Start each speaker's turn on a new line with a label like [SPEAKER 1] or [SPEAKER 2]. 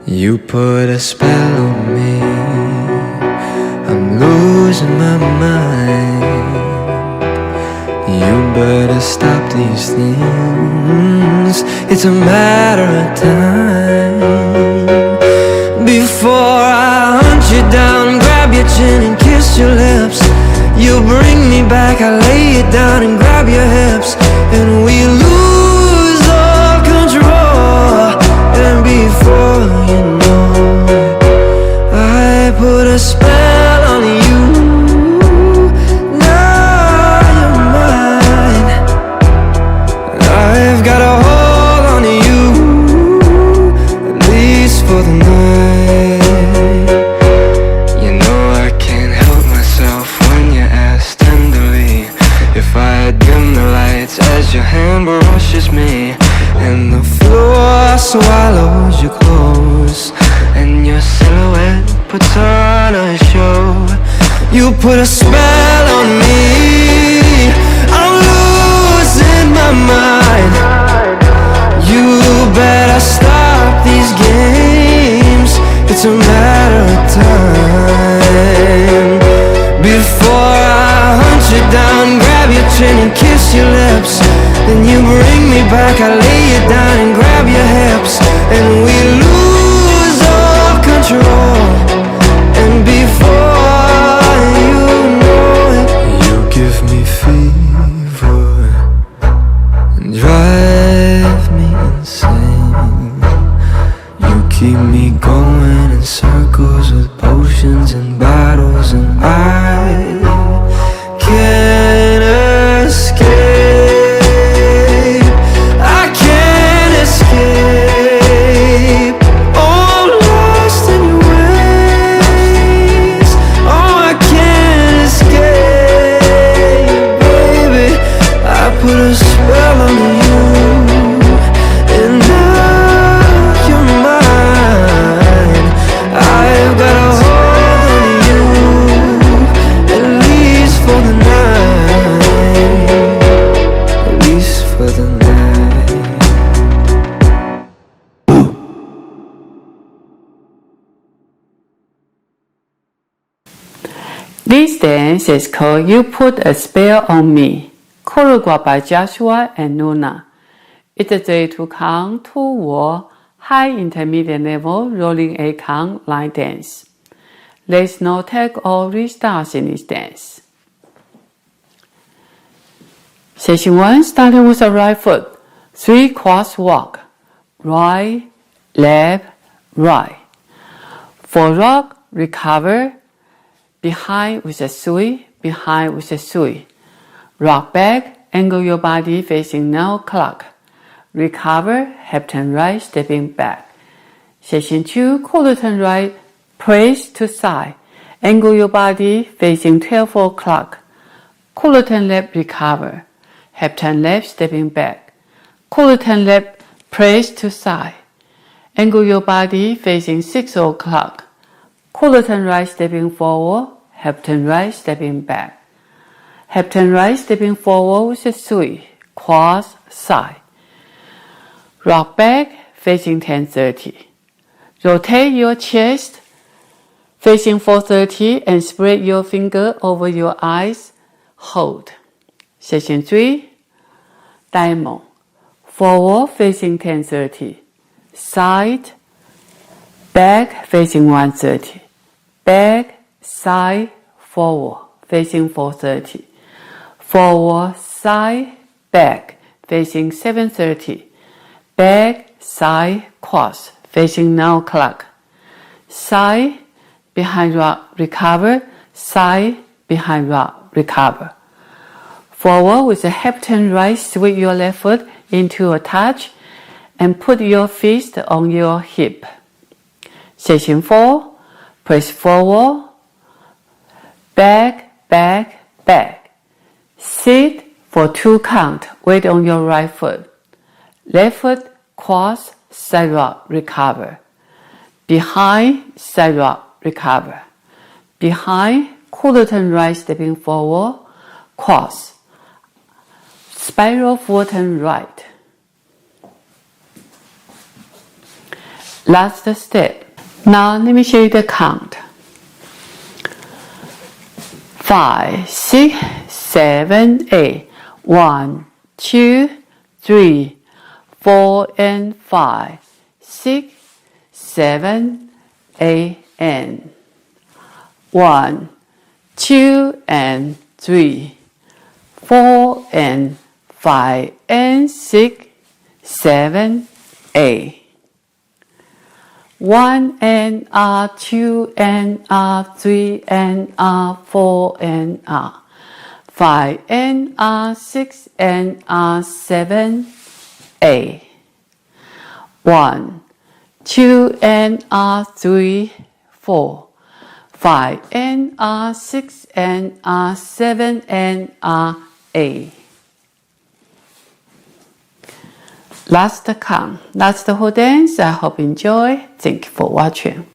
[SPEAKER 1] You put a spell on me, I'm losing my mind. You better stop these things, it's a matter of time. Before I hunt you down, grab your chin and kiss your lips. You bring me back, I lay you down and grab your hips, and we lose all control. And before you know it, I put a spell on you. Now you're mine, and I've got a hold on you, at least for the night. You know I can't help myself when you ask tenderly if I dim the lights as your hand brushes me, and the floor swallows you close, and your silhouette puts on a show. You put a spell on me, I'm losing my mind. You better stop these games, it's a matter of time. Before I hunt you down, grab your chin and kiss your lips, then you bring me back, I lay you down and grab your hips, and we lose all control. And before you know it, you give me fever and drive me insane. You keep me going in circles with potions and bottles, and I can't escape. I can't escape. Oh, I'm lost in your ways. Oh, I can't escape, baby. I put a spell on you, and now you're mine. I've got a hold on you, at least for the night, at least for the night.
[SPEAKER 2] This dance is called You Put a Spell on Me, choreographed by Joshua and Nuna. It's a 3-2 count, 2-wall, high intermediate level rolling 8 count line dance. There's no tag or restarts in this dance. Section 1, starting with the right foot, 3 cross walk, right, left, right. For rock, recover, behind with a sweep, behind with a sweep. Rock back, angle your body facing now clock. Recover, hip turn right, stepping back. Section 2, quarter turn right, press to side. Angle your body facing 12 o'clock. Quarter turn left, recover. Hip turn left, stepping back. Quarter turn left, press to side. Angle your body facing 6 o'clock. Quarter turn right, stepping forward. Hip turn right, stepping back. Hip turn right, stepping forward with a sweep. Cross, side. Rock back, facing 1030. Rotate your chest, facing 430, and spread your finger over your eyes. Hold. Section 3, diamond. Forward, facing 1030. Side, back, facing 130. Back, side, forward, facing 430. Forward, side, back, facing 730. Back, side, cross, facing now clock. Side, behind rock, recover. Side, behind rock, recover. Forward with a hip turn right, sweep your left foot into a touch and put your fist on your hip. Section 4, press forward, back, back, back. Sit for 2 count, weight on your right foot. Left foot, cross, side rock, recover. Behind, side rock, recover. Behind, quarter turn right, stepping forward, cross. Spiral forward turn right. Last step. Now let me show you the count. 5, 6, 7, 8. 1, 2, 3, 4, and 5, 6, 7, 8, and 1, 2, and 3, 4, and 5, and 6, 7, 8. 1 and R, 2 and R, 3 and R, 4 and R, 5 and R, 6 and R, 7, 8. 1, 2 and R, 3, 4, 5 and R, 6 and R, 7 and R, 8. Last count. That's the whole dance. I hope you enjoy. Thank you for watching.